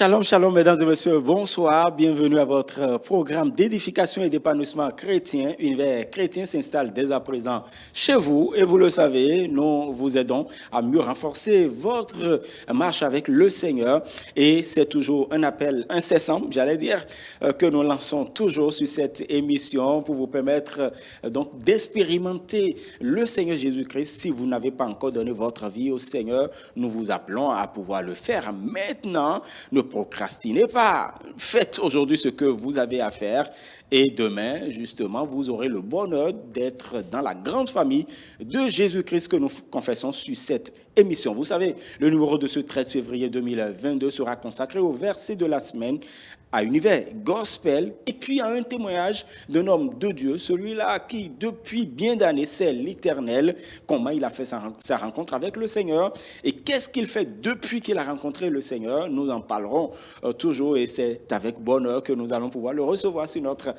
Shalom, shalom, mesdames et messieurs, bonsoir. Bienvenue à votre programme d'édification et d'épanouissement chrétien. Univers chrétien s'installe dès à présent chez vous. Et vous le savez, nous vous aidons à mieux renforcer votre marche avec le Seigneur. Et c'est toujours un appel incessant, j'allais dire, que nous lançons toujours sur cette émission pour vous permettre donc d'expérimenter le Seigneur Jésus-Christ. Si vous n'avez pas encore donné votre vie au Seigneur, nous vous appelons à pouvoir le faire maintenant. Ne procrastinez pas. Faites aujourd'hui ce que vous avez à faire et demain, justement, vous aurez le bonheur d'être dans la grande famille de Jésus-Christ que nous confessons sur cette émission. Vous savez, le numéro de ce 13 février 2022 sera consacré au verset de la semaine, à Univers Gospel, et puis à un témoignage d'un homme de Dieu, celui-là qui, depuis bien d'années, sait l'Éternel, comment il a fait sa rencontre avec le Seigneur, et qu'est-ce qu'il fait depuis qu'il a rencontré le Seigneur. Nous en parlerons toujours, et c'est avec bonheur que nous allons pouvoir le recevoir sur notre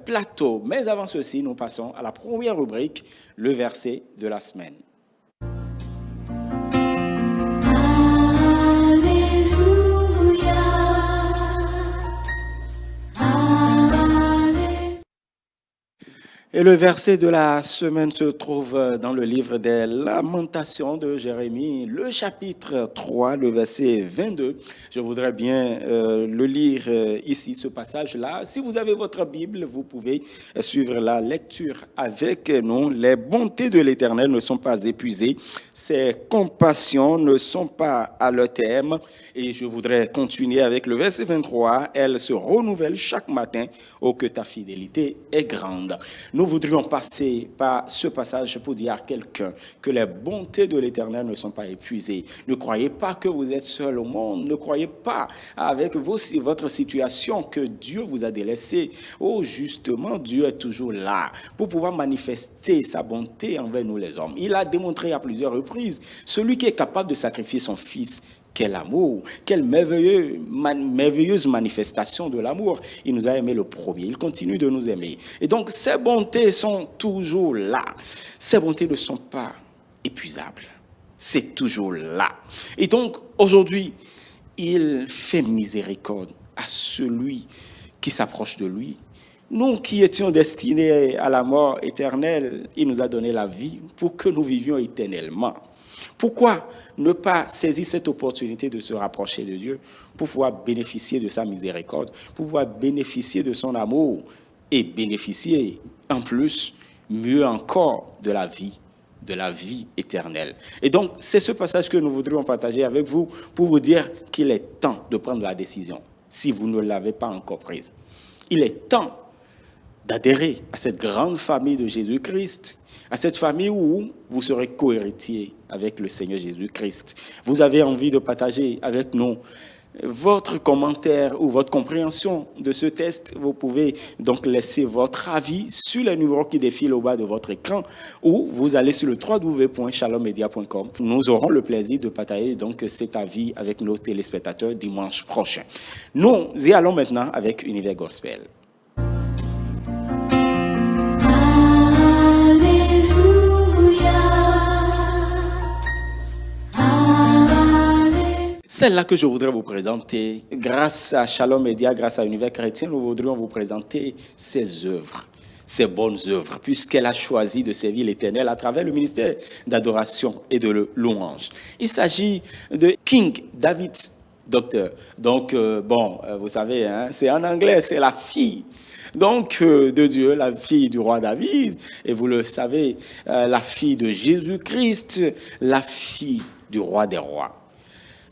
plateau. Mais avant ceci, nous passons à la première rubrique, le verset de la semaine. Et le verset de la semaine se trouve dans le livre des Lamentations de Jérémie, le chapitre 3, le verset 22. Je voudrais bien le lire ici, ce passage-là. Si vous avez votre Bible, vous pouvez suivre la lecture avec nous. Les bontés de l'Éternel ne sont pas épuisées, ses compassions ne sont pas à leur terme. Et je voudrais continuer avec le verset 23. Elles se renouvellent chaque matin, oh que ta fidélité est grande. Nous voudrions passer par ce passage pour dire à quelqu'un que les bontés de l'Éternel ne sont pas épuisées. Ne croyez pas que vous êtes seul au monde. Ne croyez pas avec votre situation que Dieu vous a délaissé. Oh, justement, Dieu est toujours là pour pouvoir manifester sa bonté envers nous les hommes. Il a démontré à plusieurs reprises, celui qui est capable de sacrifier son fils. Quel amour, quelle merveilleuse manifestation de l'amour. Il nous a aimé le premier, il continue de nous aimer. Et donc, ces bontés sont toujours là. Ces bontés ne sont pas épuisables. C'est toujours là. Et donc, aujourd'hui, il fait miséricorde à celui qui s'approche de lui. Nous qui étions destinés à la mort éternelle, il nous a donné la vie pour que nous vivions éternellement. Pourquoi ne pas saisir cette opportunité de se rapprocher de Dieu pour pouvoir bénéficier de sa miséricorde, pour pouvoir bénéficier de son amour et bénéficier en plus, mieux encore, de la vie éternelle. Et donc, c'est ce passage que nous voudrions partager avec vous pour vous dire qu'il est temps de prendre la décision, si vous ne l'avez pas encore prise. Il est temps d'adhérer à cette grande famille de Jésus-Christ, à cette famille où vous serez co-héritier avec le Seigneur Jésus-Christ. Vous avez envie de partager avec nous votre commentaire ou votre compréhension de ce test. Vous pouvez donc laisser votre avis sur les numéros qui défilent au bas de votre écran ou vous allez sur le www.shalommedia.com. Nous aurons le plaisir de partager donc cet avis avec nos téléspectateurs dimanche prochain. Nous y allons maintenant avec Univers Gospel. Celle-là que je voudrais vous présenter, grâce à Shalom Media, grâce à Univers Chrétien, nous voudrions vous présenter ses œuvres, ses bonnes œuvres, puisqu'elle a choisi de servir l'Éternel à travers le ministère d'adoration et de louange. Il s'agit de King David, docteur. Donc, vous savez, c'est en anglais, c'est la fille. Donc, de Dieu, la fille du roi David, et vous le savez, la fille de Jésus-Christ, la fille du roi des rois.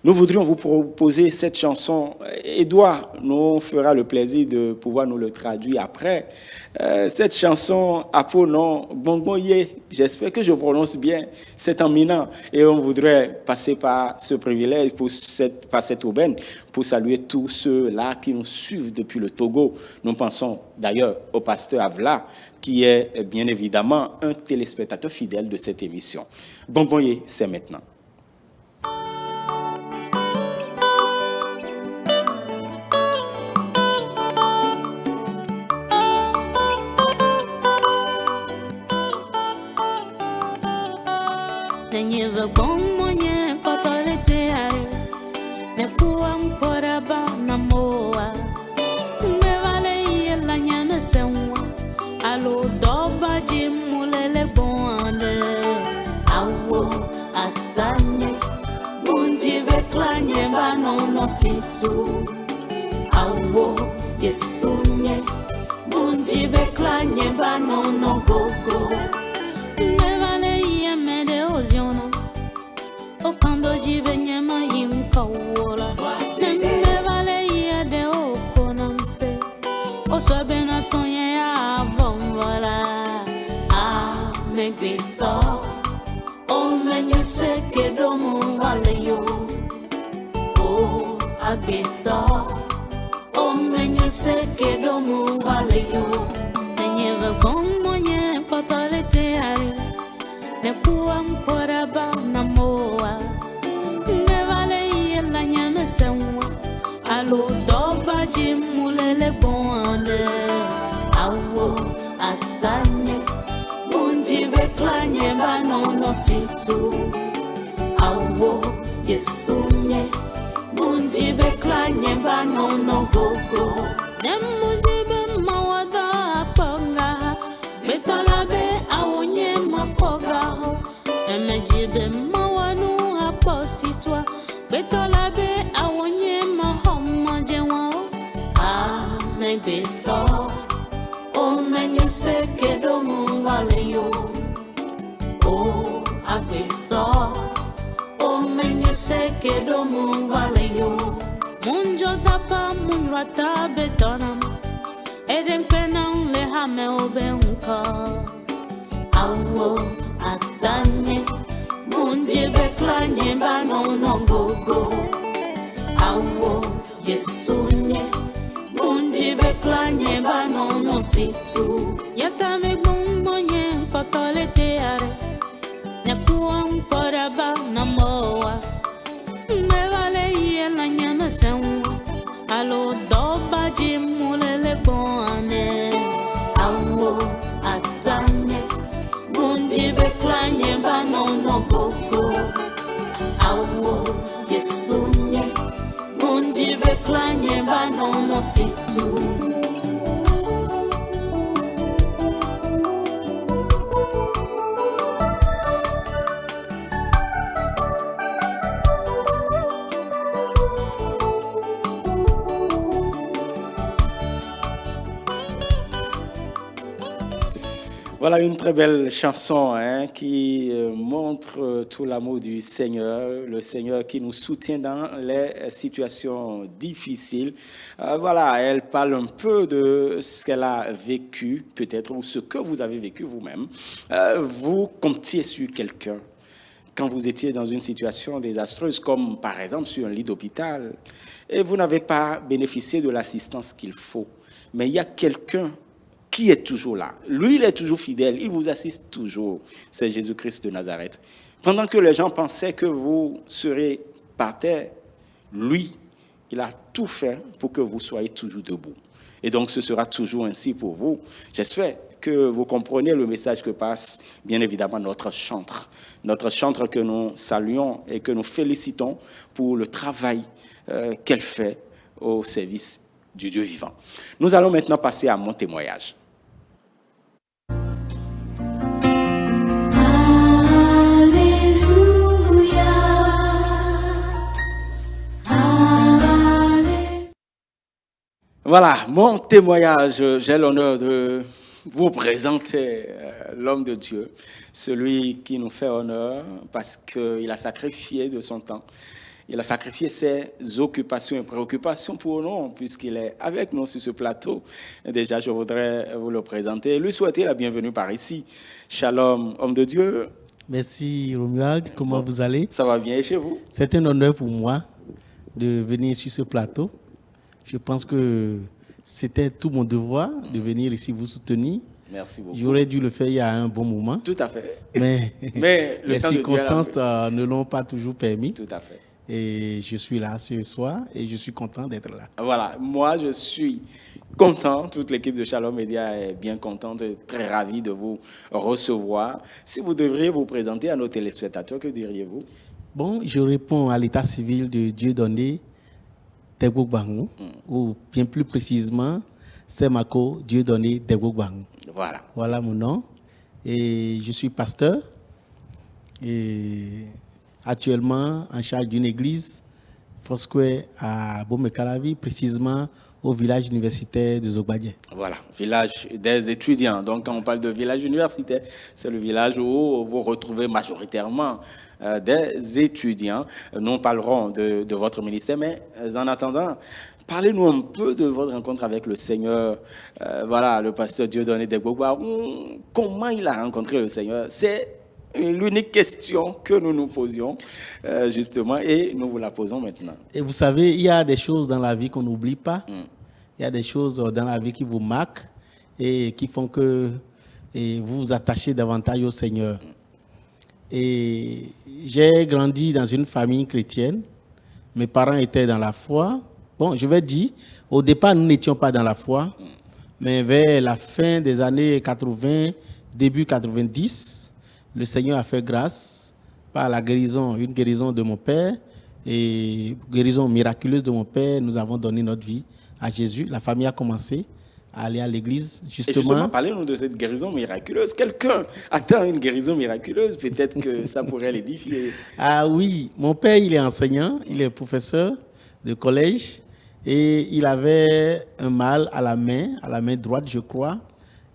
Nous voudrions vous proposer cette chanson. Edouard nous fera le plaisir de pouvoir nous le traduire après. Cette chanson a pour nom Bongoye. J'espère que je prononce bien. C'est en minant. Et on voudrait passer par ce privilège, par cette aubaine, pour saluer tous ceux-là qui nous suivent depuis le Togo. Nous pensons d'ailleurs au pasteur Avla, qui est bien évidemment un téléspectateur fidèle de cette émission. Bongoye, c'est maintenant. Nenye vagom mwenye kwa tolete ayo, nekuwa mpora ba Alo doba jimulele bonde. Awo atanye. Munji beklanye banono situ. Awo yesunye. Munji beklanye banono gogo. Nevale yemede oziono. Okando jibe nyema yinka wola. Nevale yede okonamse. Osobe na tonye ya vomvola. Ah, megbito. O menye seke domu wale yo. O agbito. O menye seke domu wale yo. Menye vekong monye kotole te ari. Ne kuwa mpora ba na moa. Ne vale ye la nyame sewa. Alo doba jimulele bonde. Awo atanye. Munji beklanye banono situ. Awo yesunye. Munji beklanye banono gogo. Nemunji be mawada aponga. Betala be awonye mapoga. Nemunji be mawanu apositwa. Betala be awonye mahoma jewa. Ah, megbeto. O menye seke domu wale yo. O agbeto. O menye seke domu wale yo. Munjo tapa munrata betonam. Eden penang le hame obe unka. Awo atanye. Munje beklanye banono gogo. Awo yesunye. Munji beklanye banono situ. Yata me gumbonye patole te are. Nyakuwa mpora ba na moa. Me vale ye la nyame sewa. Alo doba jimulele bonde. Awo atanye. Munji beklanye banono gogo. Awo yesunye. Munji beklanye banono situ. Voilà une très belle chanson qui montre tout l'amour du Seigneur, le Seigneur qui nous soutient dans les situations difficiles. Voilà, elle parle un peu de ce qu'elle a vécu, peut-être, ou ce que vous avez vécu vous-même. Vous comptiez sur quelqu'un quand vous étiez dans une situation désastreuse, comme par exemple sur un lit d'hôpital, et vous n'avez pas bénéficié de l'assistance qu'il faut. Mais il y a quelqu'un qui est toujours là. Lui, il est toujours fidèle, il vous assiste toujours. C'est Jésus-Christ de Nazareth. Pendant que les gens pensaient que vous serez par terre, lui, il a tout fait pour que vous soyez toujours debout. Et donc, ce sera toujours ainsi pour vous. J'espère que vous comprenez le message que passe, bien évidemment, notre chantre. Notre chantre que nous saluons et que nous félicitons pour le travail qu'elle fait au service du Dieu vivant. Nous allons maintenant passer à mon témoignage. Voilà, mon témoignage, j'ai l'honneur de vous présenter l'homme de Dieu, celui qui nous fait honneur parce qu'il a sacrifié de son temps. Il a sacrifié ses occupations et préoccupations pour nous, puisqu'il est avec nous sur ce plateau. Et déjà, je voudrais vous le présenter et lui souhaiter la bienvenue par ici. Shalom, homme de Dieu. Merci Romuald, comment vous allez? Ça va bien chez vous? C'est un honneur pour moi de venir sur ce plateau. Je pense que c'était tout mon devoir de venir ici vous soutenir. Merci beaucoup. J'aurais dû le faire il y a un bon moment. Tout à fait. Mais le les temps circonstances ne l'ont pas toujours permis. Tout à fait. Et je suis là ce soir et je suis content d'être là. Voilà, moi je suis content, toute l'équipe de Shalom Media est bien contente, très ravie de vous recevoir. Si vous devriez vous présenter à nos téléspectateurs, que diriez-vous? Bon, je réponds à l'état civil de Dieudonné Tegbogbarou, ou bien plus précisément, c'est Mako Dieudonné Tegbogbarou. Voilà. Voilà mon nom. Et je suis pasteur. Et actuellement en charge d'une église, Foursquare à Bomekalavi, précisément au village universitaire de Zogbadje. Voilà, village des étudiants. Donc, quand on parle de village universitaire, c'est le village où vous retrouvez majoritairement des étudiants. Nous parlerons de votre ministère, mais en attendant, parlez-nous un peu de votre rencontre avec le Seigneur. Voilà, le pasteur Dieudonné Degbogba. Comment il a rencontré le Seigneur? C'est l'unique question que nous nous posions, justement, et nous vous la posons maintenant. Et vous savez, il y a des choses dans la vie qu'on n'oublie pas. Il y a des choses dans la vie qui vous marquent et qui font que vous vous attachez davantage au Seigneur. Et j'ai grandi dans une famille chrétienne. Mes parents étaient dans la foi. Bon, je vais dire, au départ, nous n'étions pas dans la foi, mais vers la fin des années 80, début 90, le Seigneur a fait grâce par la guérison, une guérison de mon père et guérison miraculeuse de mon père. Nous avons donné notre vie à Jésus. La famille a commencé à aller à l'église. Justement, parlez-nous de cette guérison miraculeuse. Quelqu'un attend une guérison miraculeuse, peut-être que ça pourrait l'édifier. Ah oui, mon père, il est enseignant, il est professeur de collège et il avait un mal à la main droite, je crois.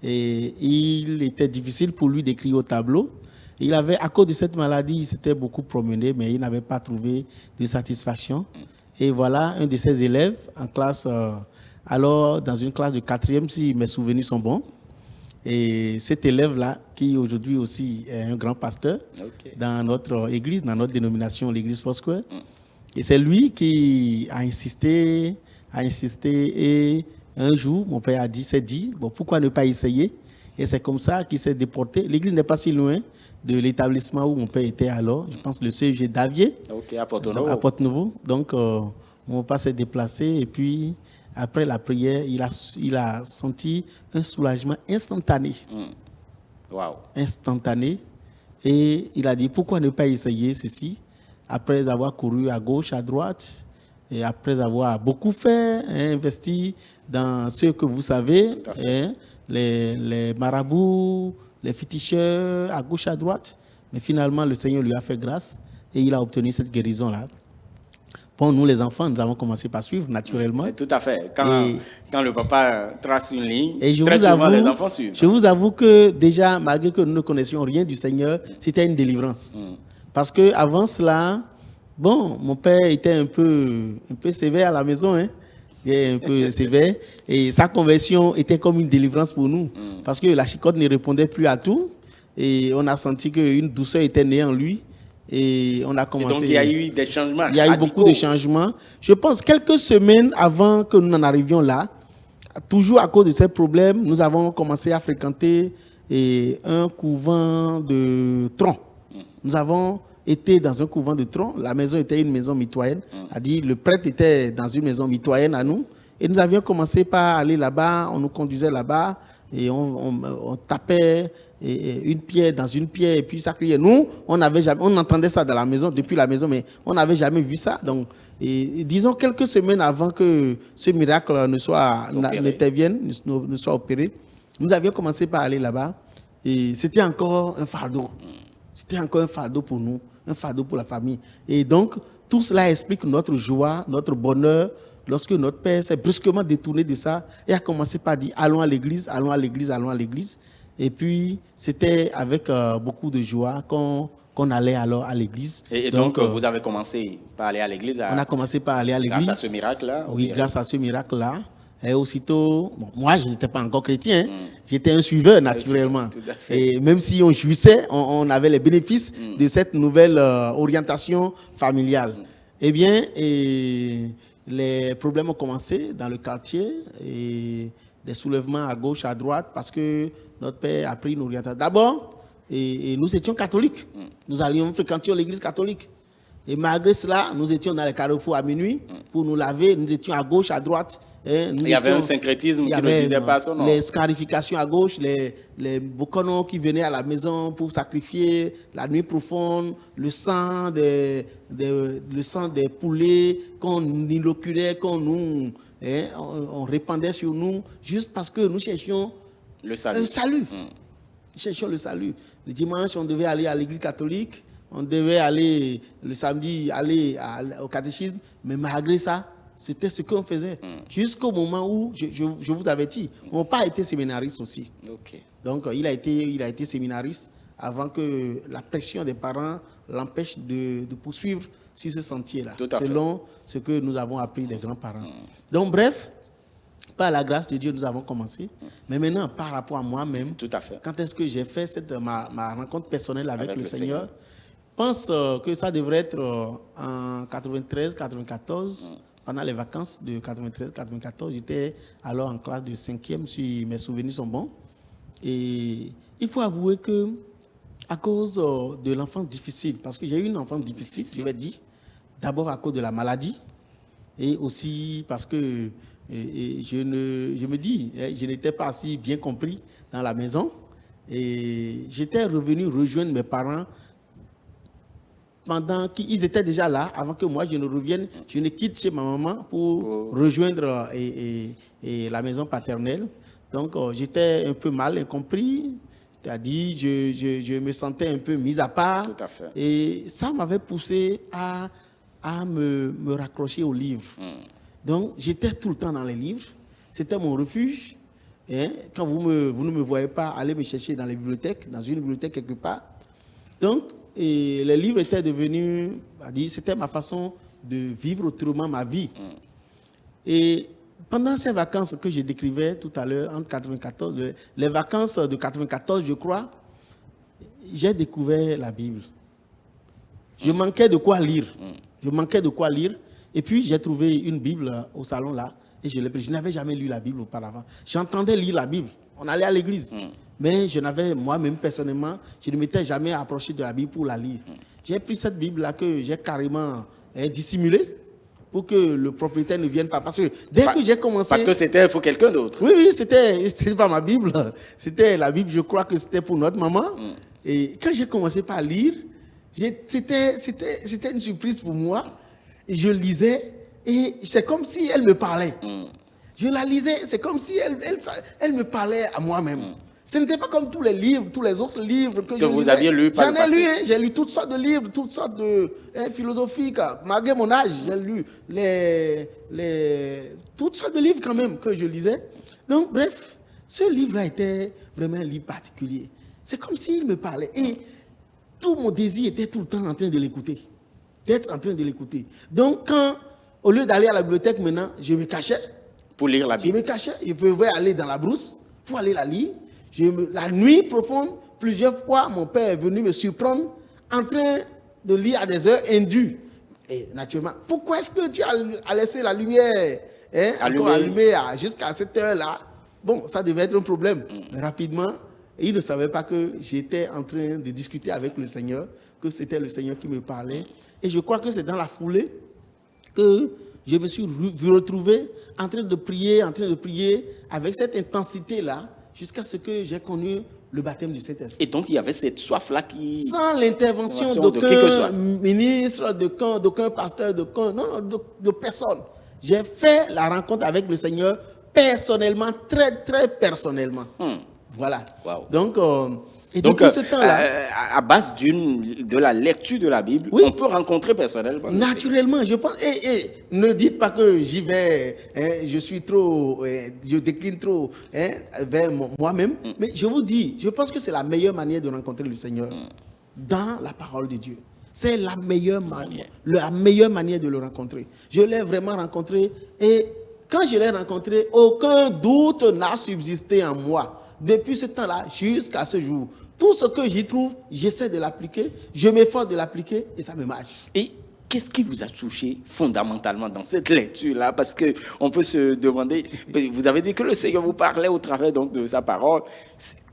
Et il était difficile pour lui d'écrire au tableau. Il avait, à cause de cette maladie, il s'était beaucoup promené, mais il n'avait pas trouvé de satisfaction. Et voilà, un de ses élèves en classe, alors dans une classe de 4e, si mes souvenirs sont bons. Et cet élève-là, qui aujourd'hui aussi est un grand pasteur dans notre église, dans notre dénomination, l'église Foursquare. Et c'est lui qui a insisté. Et un jour, mon père s'est dit, bon, pourquoi ne pas essayer? Et c'est comme ça qu'il s'est déporté. L'église n'est pas si loin de l'établissement où mon père était alors. Je pense le CEG d'Avier. À Porte-Nouveau. À Porte-Nouveau. Donc, mon père s'est déplacé et puis, après la prière, il a senti un soulagement instantané. Wow. Instantané. Et il a dit, pourquoi ne pas essayer ceci? Après avoir couru à gauche, à droite, et après avoir beaucoup fait, investi dans ce que vous savez, les marabouts, les féticheurs, à gauche, à droite. Mais finalement, le Seigneur lui a fait grâce et il a obtenu cette guérison-là. Bon, nous, les enfants, nous avons commencé par suivre naturellement. Tout à fait. Quand le papa trace une ligne, et très souvent, les enfants suivent. Je vous avoue que déjà, malgré que nous ne connaissions rien du Seigneur, c'était une délivrance. Parce qu'avant cela, bon, mon père était un peu sévère à la maison, Il est un peu sévère. Et sa conversion était comme une délivrance pour nous. Parce que la chicotte ne répondait plus à tout. Et on a senti qu'une douceur était née en lui. Et on a commencé. Et donc il y a eu des changements. Il y a eu beaucoup de changements. Je pense quelques semaines avant que nous en arrivions là, toujours à cause de ces problèmes, nous avons commencé à fréquenter un couvent de troncs. Nous avons été dans un couvent de troncs. La maison était une maison mitoyenne. Le prêtre était dans une maison mitoyenne à nous. Et nous avions commencé par aller là-bas. On nous conduisait là-bas et on tapait une pierre dans une pierre et puis ça criait. Nous, on entendait ça dans la maison, depuis la maison, mais on n'avait jamais vu ça. Donc, disons quelques semaines avant que ce miracle ne soit opéré, nous avions commencé par aller là-bas et c'était encore un fardeau. C'était encore un fardeau pour nous, un fardeau pour la famille. Et donc, tout cela explique notre joie, notre bonheur, lorsque notre père s'est brusquement détourné de ça et a commencé par dire « allons à l'église, allons à l'église, allons à l'église ». Et puis, c'était avec beaucoup de joie qu'on allait alors à l'église. Et donc, vous avez commencé par aller à l'église? On a commencé par aller à l'église. Grâce à ce miracle-là? Oui, grâce à ce miracle-là. Et aussitôt, bon, moi, je n'étais pas encore chrétien. J'étais un suiveur, naturellement. Tout à fait. Et même si on jouissait, on avait les bénéfices de cette nouvelle orientation familiale. Eh bien, les problèmes ont commencé dans le quartier. Et des soulèvements à gauche, à droite, parce que notre père a pris une orientation. D'abord, nous étions catholiques. Nous fréquentions l'église catholique. Et malgré cela, nous étions dans les carrefours à minuit pour nous laver. Nous étions à gauche, à droite. Il y avait un syncrétisme qui ne disait pas son nom. Les scarifications à gauche, les boconos qui venaient à la maison pour sacrifier la nuit profonde, le sang des poulets qu'on inoculait, on répandait sur nous, juste parce que nous cherchions Le salut. Un salut. Cherchons le salut. Le dimanche, on devait aller à l'église catholique, on devait aller le samedi aller au catéchisme, mais malgré ça, c'était ce qu'on faisait. Jusqu'au moment où, je vous avais dit, mon père était séminariste aussi. Ok. Donc, il a été séminariste avant que la pression des parents l'empêche de poursuivre sur ce sentier-là, selon ce que nous avons appris des grands-parents. Donc, bref, par la grâce de Dieu, nous avons commencé. Mais maintenant, par rapport à moi-même, quand est-ce que j'ai fait ma rencontre personnelle avec le Seigneur, je pense que ça devrait être en 93-94, pendant les vacances de 93-94. J'étais alors en classe de 5e, si mes souvenirs sont bons. Et il faut avouer que, à cause de l'enfance difficile, parce que j'ai eu une enfance difficile, je vais dire, d'abord à cause de la maladie, et aussi parce que je me dis, je n'étais pas si bien compris dans la maison, et j'étais revenu rejoindre mes parents pendant qu'ils étaient déjà là, avant que moi je ne revienne, je ne quitte chez ma maman pour rejoindre la maison paternelle. Donc j'étais un peu mal incompris, c'est-à-dire je me sentais un peu mis à part. Tout à fait. Et ça m'avait poussé à me raccrocher aux livres. Donc j'étais tout le temps dans les livres, c'était mon refuge. Hein? Quand vous ne me voyez pas aller me chercher dans les bibliothèques, dans une bibliothèque quelque part. Donc les livres étaient devenus, c'était ma façon de vivre autrement ma vie. Et pendant ces vacances que je décrivais tout à l'heure, entre 94, les vacances de 94, je crois, j'ai découvert la Bible. Je manquais de quoi lire. Je manquais de quoi lire. Et puis, j'ai trouvé une Bible au salon là, et je l'ai pris. Je n'avais jamais lu la Bible auparavant. J'entendais lire la Bible. On allait à l'église. Mais je n'avais, moi-même, personnellement, je ne m'étais jamais approché de la Bible pour la lire. J'ai pris cette Bible-là que j'ai carrément dissimulée, pour que le propriétaire ne vienne pas. Parce que dès que j'ai commencé... Parce que c'était pour quelqu'un d'autre. Oui, c'était pas ma Bible. C'était la Bible, je crois que c'était pour notre maman. Et quand j'ai commencé par lire, c'était une surprise pour moi. Et je lisais, et c'est comme si elle me parlait. Je la lisais, c'est comme si elle me parlait à moi-même. Ce n'était pas comme tous les autres livres que vous aviez lus par le passé. J'en ai lu, j'ai lu toutes sortes de livres, toutes sortes de philosophiques. Malgré mon âge, j'ai lu toutes sortes de livres quand même que je lisais. Donc, bref, ce livre-là était vraiment un livre particulier. C'est comme s'il me parlait. Et tout mon désir était tout le temps en train de l'écouter. D'être en train de l'écouter. Donc, au lieu d'aller à la bibliothèque maintenant, je me cachais. Pour lire la Bible. Je me cachais. Je pouvais aller dans la brousse pour aller la lire. La nuit profonde, plusieurs fois, mon père est venu me surprendre en train de lire à des heures indues. Et naturellement, pourquoi est-ce que tu as laissé la lumière encore allumée jusqu'à cette heure-là? Bon, ça devait être un problème. Mais rapidement, il ne savait pas que j'étais en train de discuter avec le Seigneur, que c'était le Seigneur qui me parlait. Et je crois que c'est dans la foulée que je me suis retrouvé en train de prier avec cette intensité-là, jusqu'à ce que j'ai connu le baptême du Saint-Esprit. Et donc, il y avait cette soif-là qui... Sans l'intervention d'aucun ministre, d'aucun pasteur, de personne. J'ai fait la rencontre avec le Seigneur personnellement, très, très personnellement. Voilà. Wow. Donc, depuis ce temps-là... à base de la lecture de la Bible, on peut rencontrer personnellement. Naturellement, je pense... ne dites pas que j'y vais, je suis trop... je décline trop vers moi-même. Mais je vous dis, je pense que c'est la meilleure manière de rencontrer le Seigneur dans la parole de Dieu. C'est la meilleure manière de le rencontrer. Je l'ai vraiment rencontré et quand je l'ai rencontré, aucun doute n'a subsisté en moi. Depuis ce temps-là jusqu'à ce jour, tout ce que j'y trouve, j'essaie de l'appliquer, je m'efforce de l'appliquer et ça me marche. Et qu'est-ce qui vous a touché fondamentalement dans cette lecture-là? Parce qu'on peut se demander, vous avez dit que le Seigneur vous parlait au travers donc, de sa parole.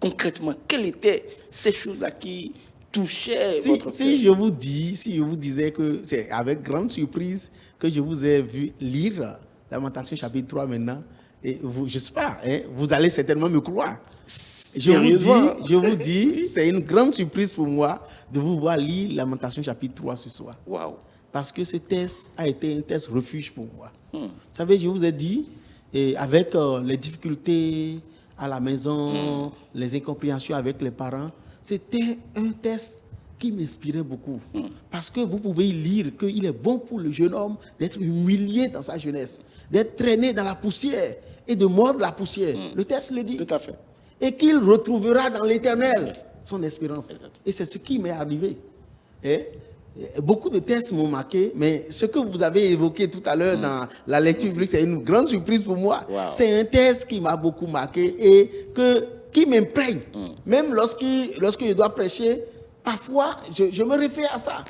Concrètement, quelles étaient ces choses-là qui touchaient votre cœur? Si je vous disais que c'est avec grande surprise que je vous ai vu lire Lamentation chapitre 3 maintenant, et vous, je ne sais pas, vous allez certainement me croire. Je vous dis, c'est une grande surprise pour moi de vous voir lire Lamentation chapitre 3 ce soir. Wow. Parce que ce texte a été un texte refuge pour moi. Vous savez, je vous ai dit, avec les difficultés, à la maison, les incompréhensions avec les parents. C'était un test qui m'inspirait beaucoup. Parce que vous pouvez lire qu'il est bon pour le jeune homme d'être humilié dans sa jeunesse, d'être traîné dans la poussière et de mordre la poussière. Le test le dit. Tout à fait. Et qu'il retrouvera dans l'éternel son espérance. Et c'est ce qui m'est arrivé. Et beaucoup de tests m'ont marqué, mais ce que vous avez évoqué tout à l'heure dans la lecture biblique, c'est une grande surprise pour moi. Wow. C'est un test qui m'a beaucoup marqué et qui m'imprègne. Même lorsque je dois prêcher, parfois, je me réfère à ça.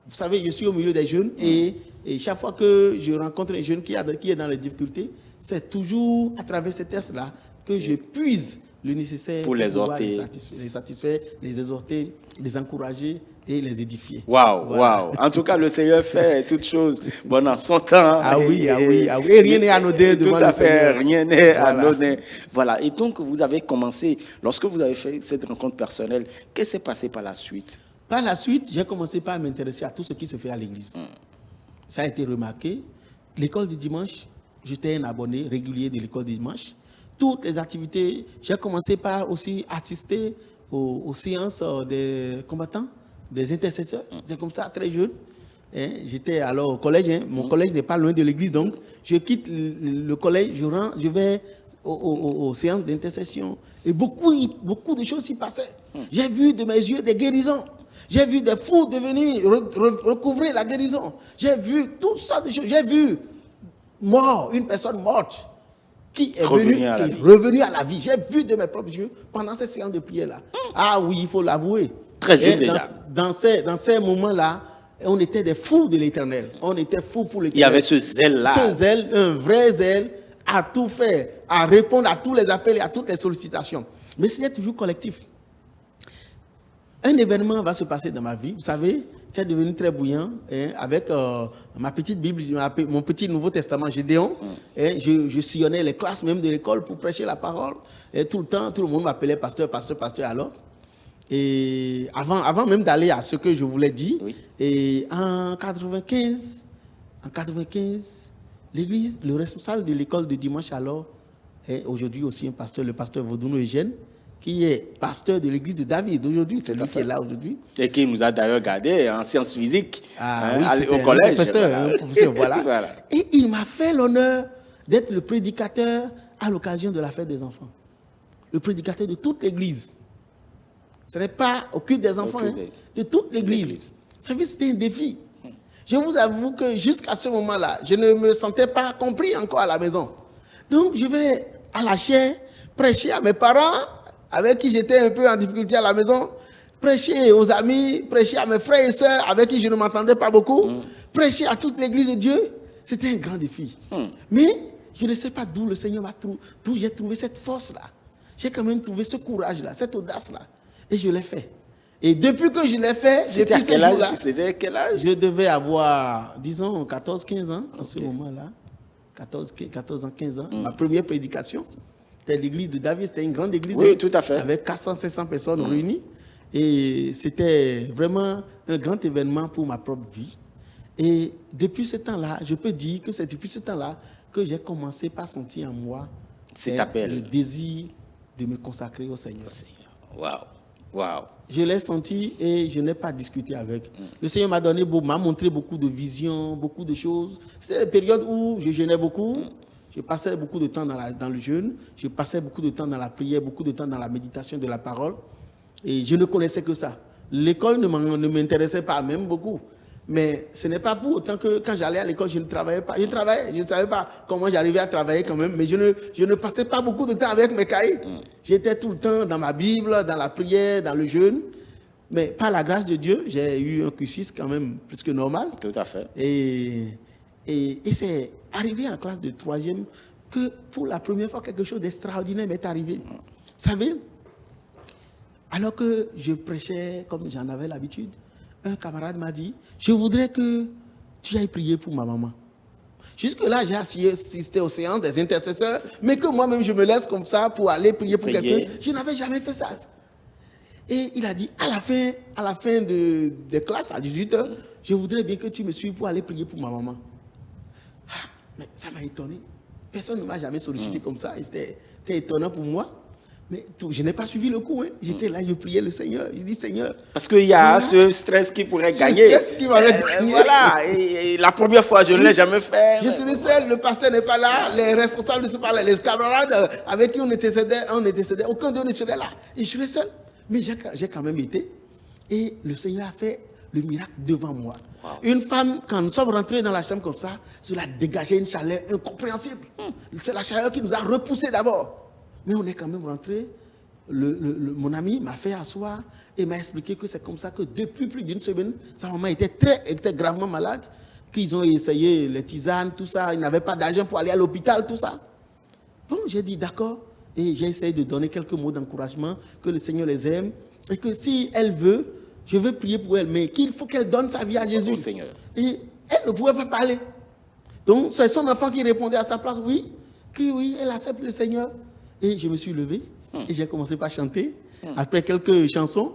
Vous savez, je suis au milieu des jeunes et chaque fois que je rencontre un jeune qui est dans les difficultés, c'est toujours à travers ces tests-là que je puise le nécessaire pour les exhorter, les satisfaire, les exhorter, les encourager et les édifier. Waouh, Voilà. waouh. En tout cas, le Seigneur fait toutes choses bon en son temps. Ah oui. Et rien n'est anodin devant le Seigneur. Rien n'est anodin. Voilà. Et donc, vous avez commencé, lorsque vous avez fait cette rencontre personnelle, qu'est-ce qui s'est passé par la suite? Par la suite, j'ai commencé par m'intéresser à tout ce qui se fait à l'église. Ça a été remarqué. L'école du dimanche, j'étais un abonné régulier de l'école du dimanche. Toutes les activités, j'ai commencé par aussi assister aux séances des combattants, des intercesseurs. C'est comme ça, très jeune. J'étais alors au collège. Mon collège n'est pas loin de l'église, donc je quitte le collège, je vais aux séances d'intercession. Et beaucoup de choses s'y passaient. J'ai vu de mes yeux des guérisons. J'ai vu des fous devenir, recouvrir la guérison. J'ai vu toutes sortes de choses. J'ai vu une personne morte qui est revenue à la vie. J'ai vu de mes propres yeux pendant ces séances de prière-là. Ah oui, il faut l'avouer. Très jeune déjà. Dans ces moments-là, on était des fous de l'Éternel. On était fous pour l'Éternel. Il y avait ce zèle-là. Ce zèle, un vrai zèle, à tout faire, à répondre à tous les appels et à toutes les sollicitations. Mais c'était toujours collectif. Un événement va se passer dans ma vie. Vous savez, c'est devenu très bouillant avec ma petite Bible, mon petit Nouveau Testament Gédéon. Je sillonnais les classes même de l'école pour prêcher la parole. Et tout le temps, tout le monde m'appelait pasteur alors. Et avant même d'aller à ce que je vous l'ai dit, et en 95, l'église, le responsable de l'école de dimanche alors, est aujourd'hui aussi un pasteur, le pasteur Vaudouno Eugène, qui est pasteur de l'église de David aujourd'hui, c'est lui qui est là aujourd'hui. Et qui nous a d'ailleurs gardé en sciences physiques au un collège. professeur, voilà. Voilà. Et il m'a fait l'honneur d'être le prédicateur à l'occasion de la fête des enfants. Le prédicateur de toute l'église. Ce n'est pas au culte des enfants, de toute l'église. Vous savez, c'était un défi. Je vous avoue que jusqu'à ce moment-là, je ne me sentais pas compris encore à la maison. Donc, je vais à la chaire prêcher à mes parents, avec qui j'étais un peu en difficulté à la maison, prêcher aux amis, prêcher à mes frères et sœurs, avec qui je ne m'entendais pas beaucoup, prêcher à toute l'église de Dieu. C'était un grand défi. Mais je ne sais pas d'où le Seigneur m'a trouvé, d'où j'ai trouvé cette force-là. J'ai quand même trouvé ce courage-là, cette audace-là. Et je l'ai fait. Et depuis que je l'ai fait, c'était depuis ce jour-là, c'était quel âge? je devais avoir, disons, 14-15 ans en ce moment-là. 14 ans, 15 ans. Ma première prédication, c'était l'église de David. C'était une grande église. Oui, tout à fait. Avec 400-500 personnes réunies. Et c'était vraiment un grand événement pour ma propre vie. Et depuis ce temps-là, je peux dire que c'est depuis ce temps-là que j'ai commencé par sentir en moi le désir de me consacrer au Seigneur. Waouh, waouh. Je l'ai senti et je n'ai pas discuté avec. Le Seigneur m'a montré beaucoup de visions, beaucoup de choses. C'était une période où je jeûnais beaucoup. Je passais beaucoup de temps dans le jeûne. Je passais beaucoup de temps dans la prière, beaucoup de temps dans la méditation de la parole. Et je ne connaissais que ça. L'école ne m'intéressait pas même beaucoup. Mais ce n'est pas pour autant que quand j'allais à l'école, je ne travaillais pas. Je travaillais, je ne savais pas comment j'arrivais à travailler quand même, mais je ne passais pas beaucoup de temps avec mes cahiers. J'étais tout le temps dans ma Bible, dans la prière, dans le jeûne. Mais par la grâce de Dieu, j'ai eu un cursus quand même plus que normal. Tout à fait. Et c'est arrivé en classe de 3e que pour la première fois, quelque chose d'extraordinaire m'est arrivé. Vous savez, alors que je prêchais comme j'en avais l'habitude, un camarade m'a dit, je voudrais que tu ailles prier pour ma maman. Jusque-là, j'ai assisté aux séances des intercesseurs, mais que moi-même, je me laisse comme ça pour aller prier pour quelqu'un. Je n'avais jamais fait ça. Et il a dit, à la fin des classes, à 18h, je voudrais bien que tu me suives pour aller prier pour ma maman. Ah, mais ça m'a étonné. Personne ne m'a jamais sollicité comme ça. C'était étonnant pour moi. Mais je n'ai pas suivi le coup. Hein. J'étais là, je priais le Seigneur. Je dis Seigneur. Parce qu'il y a ce stress qui pourrait gagner. Stress qui m'avait gagné. Voilà. Et la première fois, je ne l'ai jamais fait. Je suis le seul, le pasteur n'est pas là, les responsables ne sont pas là, les camarades avec qui on était cédés, aucun d'eux n'était là. Et je suis le seul. Mais j'ai quand même été. Et le Seigneur a fait le miracle devant moi. Wow. Une femme, quand nous sommes rentrés dans la chambre comme ça, cela dégageait une chaleur incompréhensible. C'est la chaleur qui nous a repoussés d'abord. Mais on est quand même rentré. Mon ami m'a fait asseoir et m'a expliqué que c'est comme ça que depuis plus d'une semaine, sa maman était gravement malade, qu'ils ont essayé les tisanes, tout ça, ils n'avaient pas d'argent pour aller à l'hôpital, tout ça. Bon, j'ai dit d'accord et j'ai essayé de donner quelques mots d'encouragement, que le Seigneur les aime et que si elle veut, je veux prier pour elle, mais qu'il faut qu'elle donne sa vie à Jésus. Seigneur. Et elle ne pouvait pas parler. Donc c'est son enfant qui répondait à sa place, oui, elle accepte le Seigneur. Et je me suis levé et j'ai commencé par chanter. Après quelques chansons,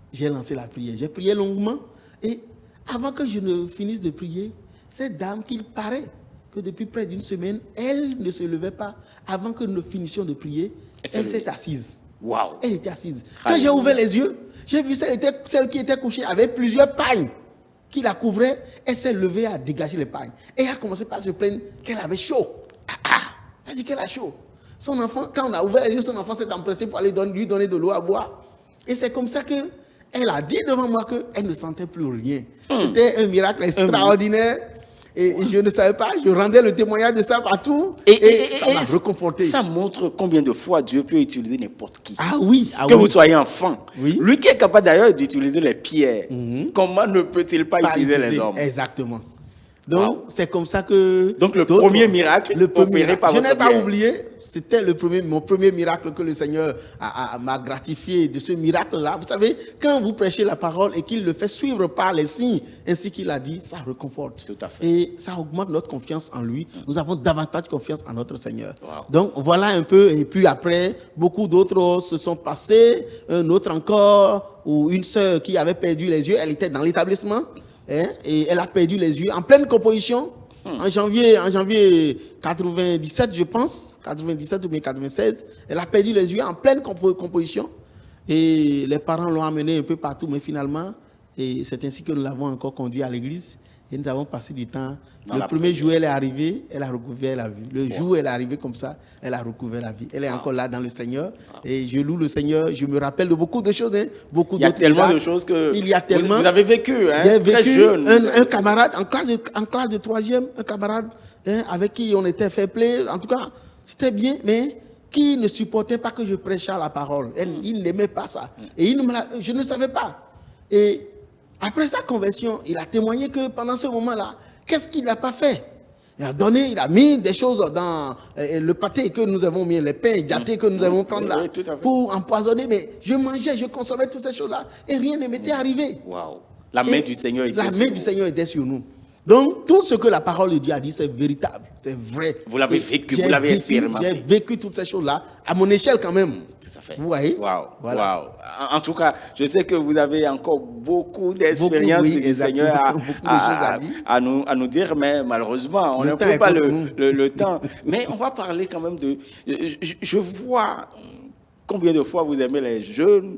j'ai lancé la prière. J'ai prié longuement et avant que je ne finisse de prier, cette dame qu'il paraît que depuis près d'une semaine, elle ne se levait pas. Avant que nous finissions de prier, elle s'est assise. Wow. Elle était assise. Quand j'ai ouvert les yeux, j'ai vu celle qui était couchée avec plusieurs pailles qui la couvraient. Elle s'est levée à dégager les pailles. Et elle a commencé par se plaindre qu'elle avait chaud. Elle dit qu'elle a chaud. Son enfant, quand on a ouvert les yeux, son enfant s'est empressé pour aller lui donner de l'eau à boire. Et c'est comme ça qu'elle a dit devant moi qu'elle ne sentait plus rien. C'était un miracle extraordinaire. Et je ne savais pas, je rendais le témoignage de ça partout. Et ça m'a réconforté. Ça montre combien de fois Dieu peut utiliser n'importe qui. Ah oui. Que vous soyez enfant. Oui. Lui qui est capable d'ailleurs d'utiliser les pierres, comment ne peut-il pas utiliser les hommes? Exactement. Donc, c'est comme ça que... Donc, le premier miracle opéré par votre Je n'ai pas bière. oublié, c'était mon premier miracle que le Seigneur m'a gratifié de ce miracle-là. Vous savez, quand vous prêchez la parole et qu'il le fait suivre par les signes, ainsi qu'il a dit, ça réconforte. Tout à fait. Et ça augmente notre confiance en lui. Nous avons davantage confiance en notre Seigneur. Wow. Donc, voilà un peu. Et puis après, beaucoup d'autres se sont passés. Un autre encore, ou une sœur qui avait perdu les yeux, elle était dans l'établissement. Et elle a perdu les yeux en pleine composition en janvier 97, je pense, 97 ou bien 96. Elle a perdu les yeux en pleine composition et les parents l'ont amenée un peu partout, mais finalement, et c'est ainsi que nous l'avons encore conduit à l'église et nous avons passé du temps. Le premier jour, elle est arrivée, elle a recouvert la vie. Le jour où elle est arrivée comme ça, elle a recouvert la vie. Elle est encore là dans le Seigneur et je loue le Seigneur. Je me rappelle de beaucoup de choses, beaucoup il y a tellement de choses que il y a tellement. Vous avez vécu, J'ai vécu très jeune. Un camarade en classe de 3e, un camarade avec qui on était fair play. En tout cas, c'était bien, mais qui ne supportait pas que je prêchât la parole. Il n'aimait pas ça. Et je ne savais pas. Et après sa conversion, il a témoigné que pendant ce moment-là, qu'est-ce qu'il n'a pas fait? Il a mis des choses dans le pâté que nous avons mis, les pains gâtés que nous avons pris là, pour empoisonner. Mais je mangeais, je consommais toutes ces choses-là et rien ne m'était arrivé. Wow. La main du Seigneur était sur nous. Donc, tout ce que la parole de Dieu a dit, c'est véritable, c'est vrai. Vous l'avez vécu, vous l'avez expérimenté. J'ai vécu toutes ces choses-là, à mon échelle quand même. Tout à fait. Vous voyez? Wow. Voilà. Wow. En tout cas, je sais que vous avez encore beaucoup d'expérience du Seigneur à nous dire, mais malheureusement, on n'a pas le temps. Mais on va parler quand même de... Je vois... Combien de fois vous aimez les jeunes,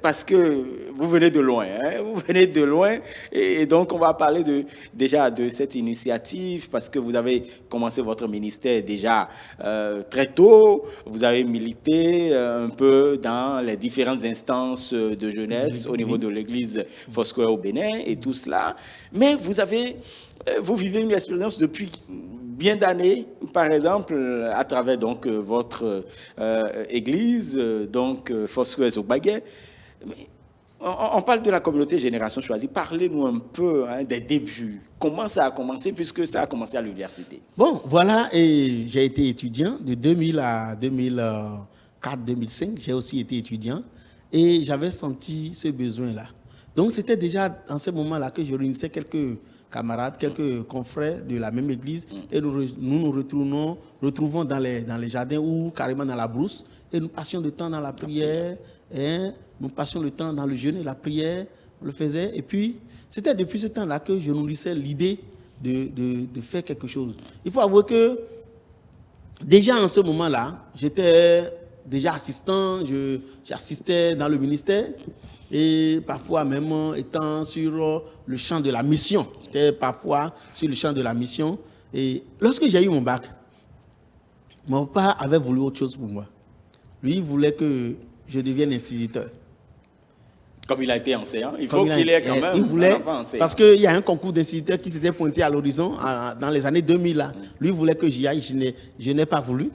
parce que vous venez de loin, vous venez de loin, et donc on va parler déjà de cette initiative, parce que vous avez commencé votre ministère déjà très tôt, vous avez milité un peu dans les différentes instances de jeunesse au niveau de l'église Foursquare au Bénin et tout cela, mais vous vivez une expérience depuis bien d'années, par exemple, à travers donc votre église, donc Foursquare au Baguet. On parle de la communauté Génération Choisie. Parlez-nous un peu des débuts. Comment ça a commencé, puisque ça a commencé à l'université? Bon, voilà, et j'ai été étudiant de 2000 à 2004-2005. J'ai aussi été étudiant et j'avais senti ce besoin-là. Donc, c'était déjà dans ce moment-là que je réunissais quelques camarades, quelques confrères de la même église et nous retrouvons dans les jardins ou carrément dans la brousse et nous passions le temps dans la prière, nous passions le temps dans le jeûne et la prière, on le faisait. Et puis, c'était depuis ce temps-là que je nourrissais l'idée de faire quelque chose. Il faut avouer que déjà en ce moment-là, j'étais déjà assistant, j'assistais dans le ministère et parfois même étant sur le champ de la mission. J'étais parfois sur le champ de la mission. Et lorsque j'ai eu mon bac, mon papa avait voulu autre chose pour moi. Lui, il voulait que je devienne instituteur. Comme il a été enseignant, il faut qu'il ait quand même il voulait, un enfant enseignant. parce qu'il y a un concours d'instituteur qui s'était pointé à l'horizon dans les années 2000. Là. Lui voulait que j'y aille, je n'ai pas voulu.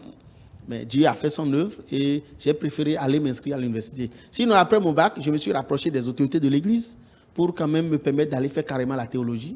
Mais Dieu a fait son œuvre et j'ai préféré aller m'inscrire à l'université. Sinon, après mon bac, je me suis rapproché des autorités de l'Église pour quand même me permettre d'aller faire carrément la théologie.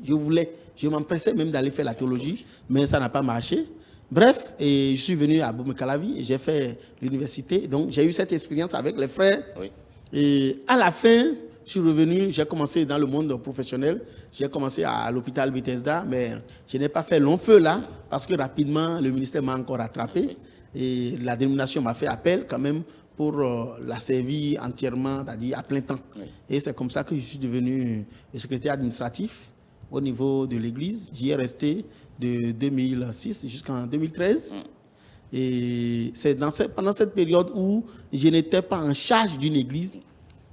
Je m'empressais même d'aller faire la théologie, mais ça n'a pas marché. Bref, et je suis venu à Boumé-Calavi et j'ai fait l'université. Donc, j'ai eu cette expérience avec les frères. Oui. Et à la fin, je suis revenu, j'ai commencé dans le monde professionnel. J'ai commencé à l'hôpital Bethesda, mais je n'ai pas fait long feu là, parce que rapidement, le ministère m'a encore rattrapé. Et la dénomination m'a fait appel quand même pour la servir entièrement, c'est-à-dire à plein temps. Oui. Et c'est comme ça que je suis devenu secrétaire administratif au niveau de l'Église. J'y ai resté de 2006 jusqu'en 2013. Et c'est pendant cette période où je n'étais pas en charge d'une église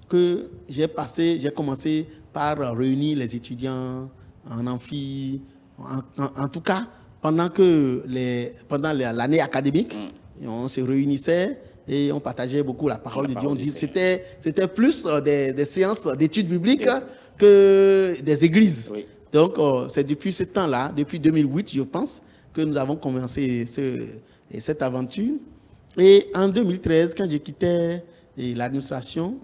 que j'ai commencé par réunir les étudiants en amphi. En tout cas, pendant l'année académique, on se réunissait et on partageait beaucoup la parole de Dieu. C'était plus des séances d'études bibliques que des églises. Oui. Donc, c'est depuis ce temps-là, depuis 2008, je pense, que nous avons commencé cette aventure. Et en 2013, quand j'ai quitté l'administration,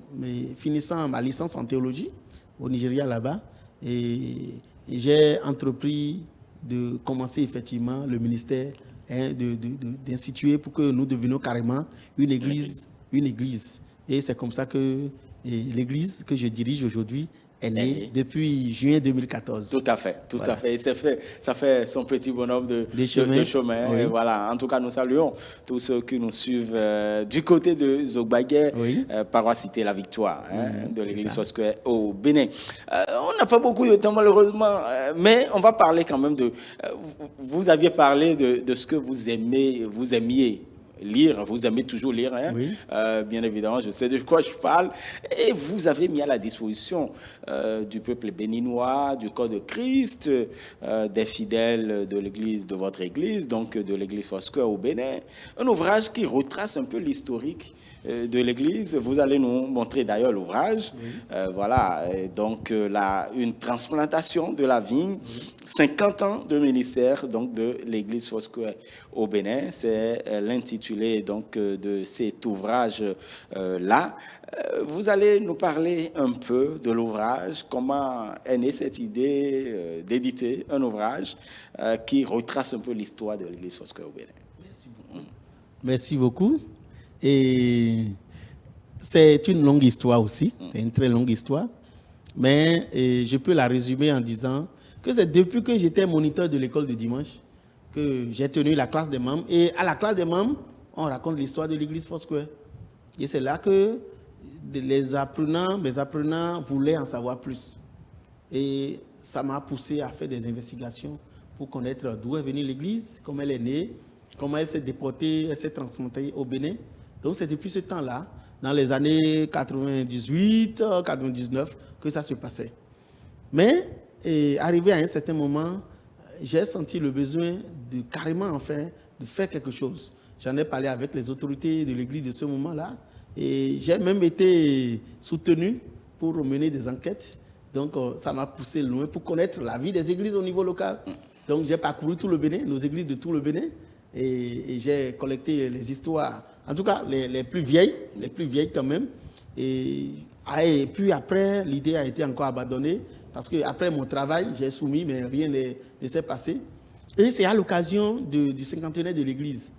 finissant ma licence en théologie au Nigeria là-bas, et j'ai entrepris de commencer effectivement le ministère, d'instituer pour que nous devenions carrément une église. Et c'est comme ça que l'église que je dirige aujourd'hui est née depuis juin 2014. Tout à fait, tout à fait. Et ça fait son petit bonhomme de chemin. Oui. Et voilà. En tout cas, nous saluons tous ceux qui nous suivent du côté de Zogbagué, paroisse Cité La Victoire, de l'église Foursquare au Bénin. On n'a pas beaucoup de temps malheureusement, mais on va parler quand même de... vous aviez parlé de ce que vous aimiez lire, vous aimez toujours lire, hein? Oui. Bien évidemment, je sais de quoi je parle. Et vous avez mis à la disposition du peuple béninois, du corps de Christ, des fidèles de l'église, de votre église, donc de l'église Foursquare au Bénin, un ouvrage qui retrace un peu l'historique de l'église. Vous allez nous montrer d'ailleurs l'ouvrage. Oui. Voilà, et donc une transplantation de la vigne, 50 ans de ministère donc de l'église Foursquare au Bénin. C'est l'intitulé donc de cet ouvrage là. Vous allez nous parler un peu de l'ouvrage, comment est née cette idée d'éditer un ouvrage qui retrace un peu l'histoire de l'église Foursquare au Bénin. Merci beaucoup. Merci beaucoup. Et c'est une longue histoire aussi, c'est une très longue histoire, mais je peux la résumer en disant que c'est depuis que j'étais moniteur de l'école de dimanche que j'ai tenu la classe des membres. Et à la classe des membres, on raconte l'histoire de l'église Foursquare. Et c'est là que mes apprenants voulaient en savoir plus. Et ça m'a poussé à faire des investigations pour connaître d'où est venue l'église, comment elle est née, comment elle s'est déportée, elle s'est transplantée au Bénin. Donc c'est depuis ce temps-là, dans les années 98, 99, que ça se passait. Mais arrivé à un certain moment, j'ai senti le besoin de carrément enfin de faire quelque chose. J'en ai parlé avec les autorités de l'église de ce moment-là et j'ai même été soutenu pour mener des enquêtes. Donc ça m'a poussé loin pour connaître la vie des églises au niveau local. Donc j'ai parcouru tout le Bénin, nos églises de tout le Bénin, et j'ai collecté les histoires, en tout cas les plus vieilles quand même. Et puis après, l'idée a été encore abandonnée parce qu'après mon travail, j'ai soumis, mais rien ne s'est passé. Et c'est à l'occasion du cinquantenaire de l'église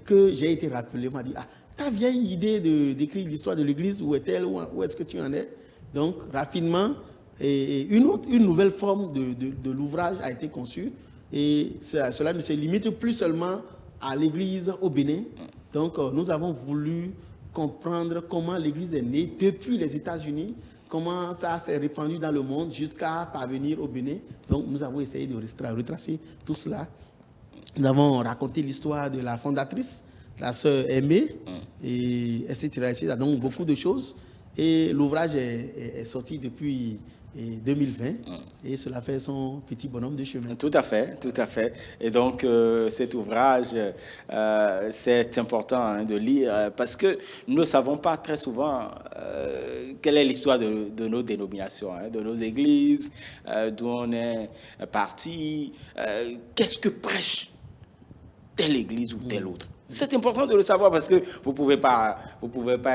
que j'ai été rappelé. On m'a dit, ta vieille idée d'écrire l'histoire de l'église, où est-elle, où est-ce que tu en es? Donc rapidement, une nouvelle forme de l'ouvrage a été conçue. Et cela ne se limite plus seulement à l'église au Bénin. Donc nous avons voulu comprendre comment l'église est née depuis les États-Unis, comment ça s'est répandu dans le monde jusqu'à parvenir au Bénin. Donc nous avons essayé de retracer tout cela. Nous avons raconté l'histoire de la fondatrice, la sœur Aimée, et etc., etc. Donc beaucoup de choses. Et l'ouvrage est sorti depuis 2020 et cela fait son petit bonhomme de chemin. Tout à fait, tout à fait. Et donc, cet ouvrage, c'est important de lire parce que nous ne savons pas très souvent quelle est l'histoire de nos dénominations, de nos églises, d'où on est parti, qu'est-ce que prêche telle église ou telle autre. C'est important de le savoir parce que vous pouvez pas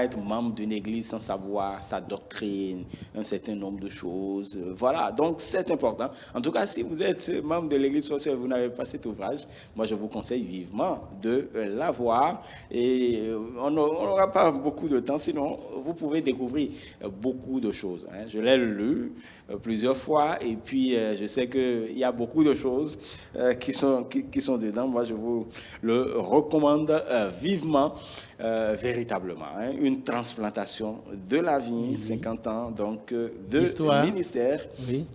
être membre d'une église sans savoir sa doctrine, un certain nombre de choses. Voilà, donc c'est important. En tout cas, si vous êtes membre de l'église sociale et vous n'avez pas cet ouvrage, moi je vous conseille vivement de l'avoir. Et on n'aura pas beaucoup de temps, sinon vous pouvez découvrir beaucoup de choses. Je l'ai lu plusieurs fois et puis je sais qu'il y a beaucoup de choses qui sont dedans. Moi, je vous le recommande vivement, véritablement. Une transplantation de la vie, 50 ans donc de ministère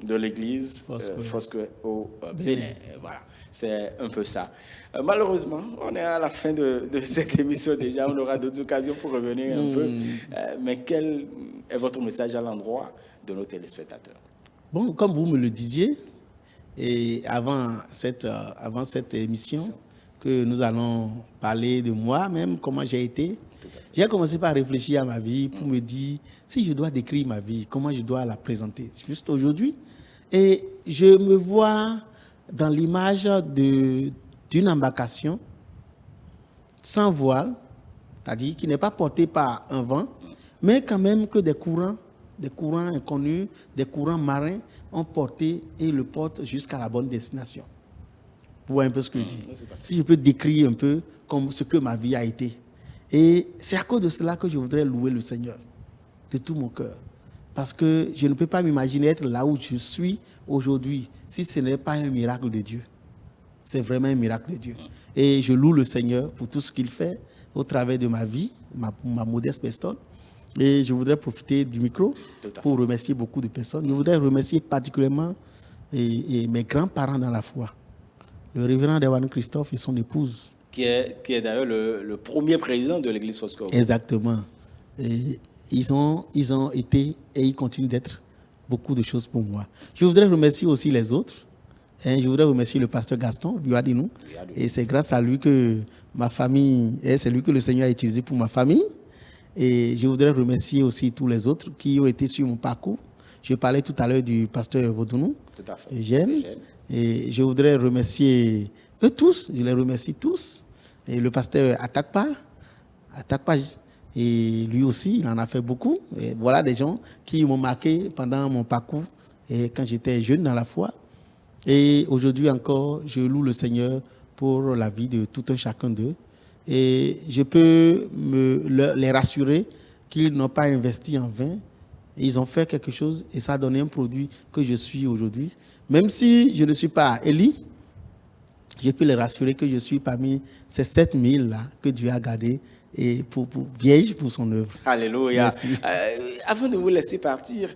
de l'église Foursquare au Bénin. Voilà, c'est un peu ça. Malheureusement, on est à la fin de cette émission déjà. On aura d'autres occasions pour revenir un peu. Mais quel est votre message à l'endroit de nos téléspectateurs? Bon, comme vous me le disiez, et avant cette émission, que nous allons parler de moi-même, comment j'ai été. J'ai commencé par réfléchir à ma vie pour me dire, si je dois décrire ma vie, comment je dois la présenter juste aujourd'hui. Et je me vois dans l'image d'une embarcation sans voile, c'est-à-dire qui n'est pas portée par un vent, mais quand même que des courants inconnus, des courants marins ont porté et le portent jusqu'à la bonne destination. Vous voyez un peu ce que je dis. Si je peux décrire un peu comme ce que ma vie a été. Et c'est à cause de cela que je voudrais louer le Seigneur de tout mon cœur. Parce que je ne peux pas m'imaginer être là où je suis aujourd'hui si ce n'est pas un miracle de Dieu. C'est vraiment un miracle de Dieu. Et je loue le Seigneur pour tout ce qu'il fait au travers de ma vie, ma modeste personne. Et je voudrais profiter du micro pour remercier beaucoup de personnes. Je voudrais remercier particulièrement mes grands-parents dans la foi. Le révérend Dewan Christophe et son épouse. Qui est d'ailleurs le premier président de l'église Foursquare. Exactement. Et ils ont été et ils continuent d'être beaucoup de choses pour moi. Je voudrais remercier aussi les autres. Je voudrais remercier le pasteur Gaston Viadinou. Et c'est grâce à lui que ma famille, c'est lui que le Seigneur a utilisé pour ma famille. Et je voudrais remercier aussi tous les autres qui ont été sur mon parcours. Je parlais tout à l'heure du pasteur Vaudounou, Eugène. Et je voudrais remercier eux tous, je les remercie tous. Et le pasteur Atakpa, et lui aussi, il en a fait beaucoup. Et voilà des gens qui m'ont marqué pendant mon parcours et quand j'étais jeune dans la foi. Et aujourd'hui encore, je loue le Seigneur pour la vie de tout un chacun d'eux. Et je peux les rassurer qu'ils n'ont pas investi en vain. Ils ont fait quelque chose et ça a donné un produit que je suis aujourd'hui. Même si je ne suis pas Élie, je peux les rassurer que je suis parmi ces 7000 là que Dieu a gardés et pour vierge pour son œuvre. Alléluia. Avant de vous laisser partir,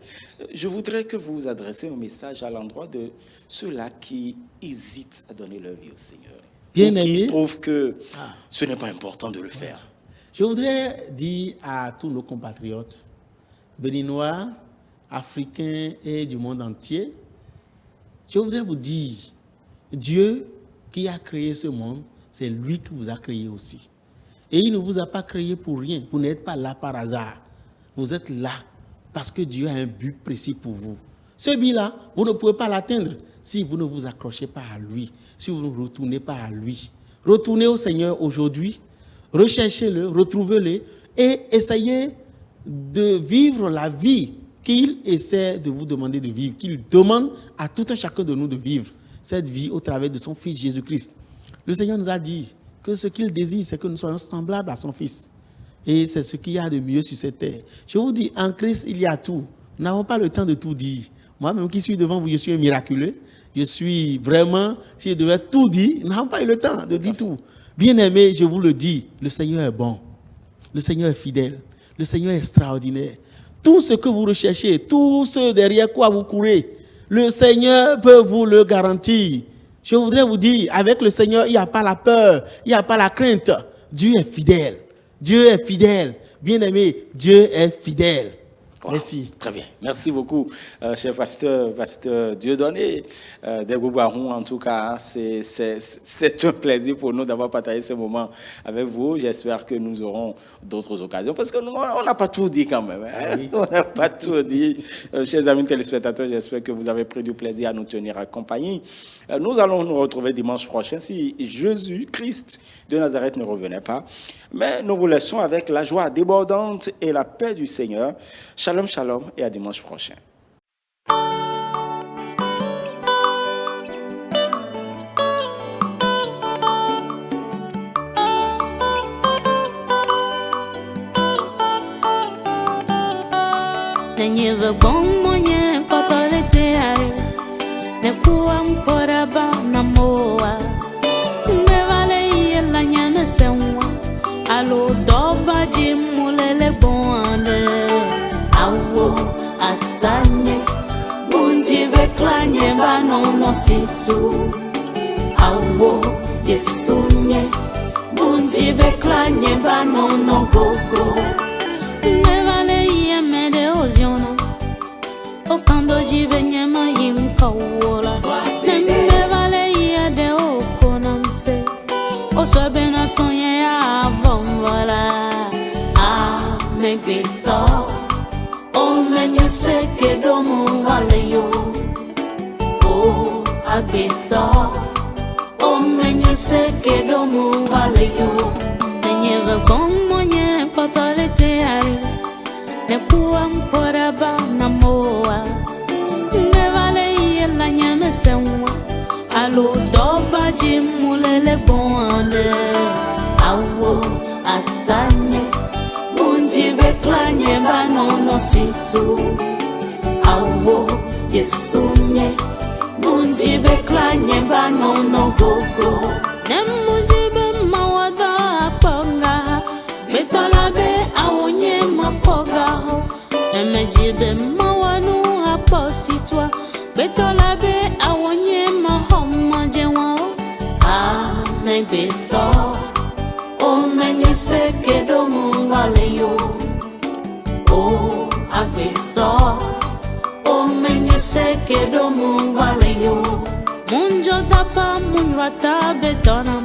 je voudrais que vous adressiez un message à l'endroit de ceux-là qui hésitent à donner leur vie au Seigneur. Bien ou aimé. Qui trouvent que ce n'est pas important de le faire. Je voudrais dire à tous nos compatriotes béninois, africains et du monde entier, je voudrais vous dire, Dieu qui a créé ce monde, c'est lui qui vous a créé aussi. Et il ne vous a pas créé pour rien. Vous n'êtes pas là par hasard. Vous êtes là parce que Dieu a un but précis pour vous. Ce but-là, vous ne pouvez pas l'atteindre si vous ne vous accrochez pas à lui, si vous ne retournez pas à lui. Retournez au Seigneur aujourd'hui, recherchez-le, retrouvez-le et essayez de vivre la vie qu'il essaie de vous demander de vivre, qu'il demande à tout un chacun de nous de vivre cette vie au travers de son Fils Jésus-Christ. Le Seigneur nous a dit que ce qu'il désire, c'est que nous soyons semblables à son Fils. Et c'est ce qu'il y a de mieux sur cette terre. Je vous dis, en Christ, il y a tout. Nous n'avons pas le temps de tout dire. Moi-même qui suis devant vous, je suis un miraculeux. Je suis vraiment, si je devais tout dire, nous n'avons pas eu le temps de dire tout. Bien aimé, je vous le dis, le Seigneur est bon. Le Seigneur est fidèle. Le Seigneur est extraordinaire. Tout ce que vous recherchez, tout ce derrière quoi vous courez, le Seigneur peut vous le garantir. Je voudrais vous dire, avec le Seigneur, il n'y a pas la peur, il n'y a pas la crainte. Dieu est fidèle. Dieu est fidèle. Bien-aimé, Dieu est fidèle. Merci. Très bien. Merci beaucoup, cher pasteur Dieudonné Degoubaron. En tout cas, c'est un plaisir pour nous d'avoir partagé ce moment avec vous. J'espère que nous aurons d'autres occasions parce que nous, on n'a pas tout dit quand même. Hein? Ah oui. On n'a pas tout dit. Chers amis téléspectateurs, j'espère que vous avez pris du plaisir à nous tenir accompagnés. Nous allons nous retrouver dimanche prochain si Jésus-Christ de Nazareth ne revenait pas. Mais nous vous laissons avec la joie débordante et la paix du Seigneur. Shalom, shalom et à dimanche prochain. Alo doba jimulele bonde awo atanye bunji beklanye bano no situ awo yesunye bunji beklanye bano no gogo nevale yemede oziona okando jibe nyema yinkawola nevale yede okonamse osobena tonye ya bombola amegbito omenye seke domu waleyo o agbito omenye seke domu waleyo nenyeve gomonye kotolete ari nekuwa mporaba na moa nevale yela nyemesenwa alo doba jimulele bonde awo atanye bunji beklanye bano no situ awo yesunye bunji beklanye bano no gogo nemujibe mawada ponga betolabe awonye mapoga nemejibe mawanu apositwa betolabe awonye mahoma jewa amegbito omenye seke domu waleyo o agbito omenye seke domu waleyo munjo tapa munrata betonam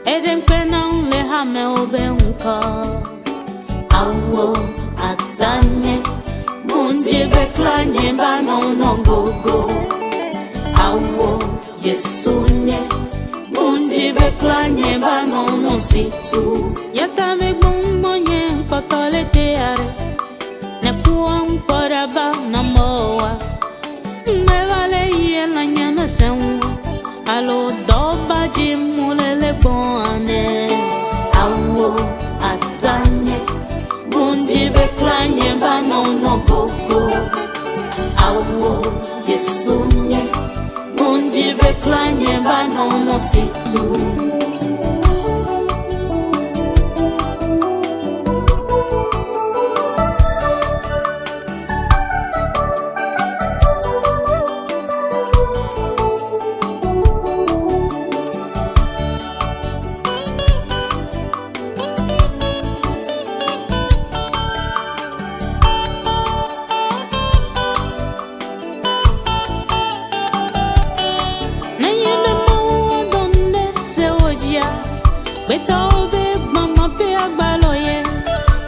eden penang le hame obenka awo atanye munje beklanye bano no gogo awo yesunye bunji beklanye bano no situ yatame gummonye potole teare nekuwa mporaba na moa mevale yela nyamesenwa alo doba jimulele bonde awo atanye bunji beklanye bano no gogo awo yesunye bunji beklanye bano no situ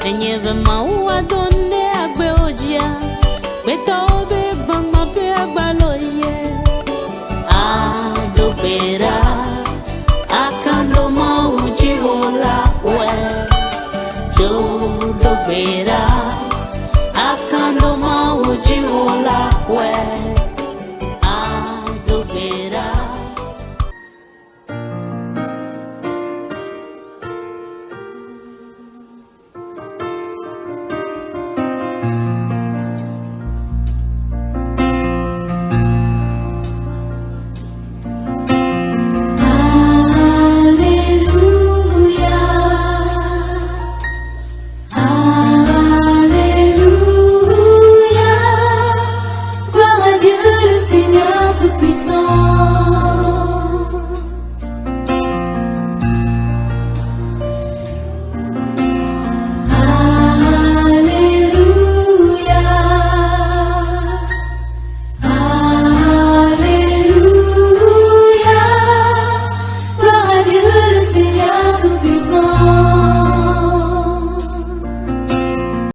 Nenyeve maua donde agbe ojia Beta obe gbangma pe agbaloye Adobera Akando mauji hola we Jodobera Akando mauji hola we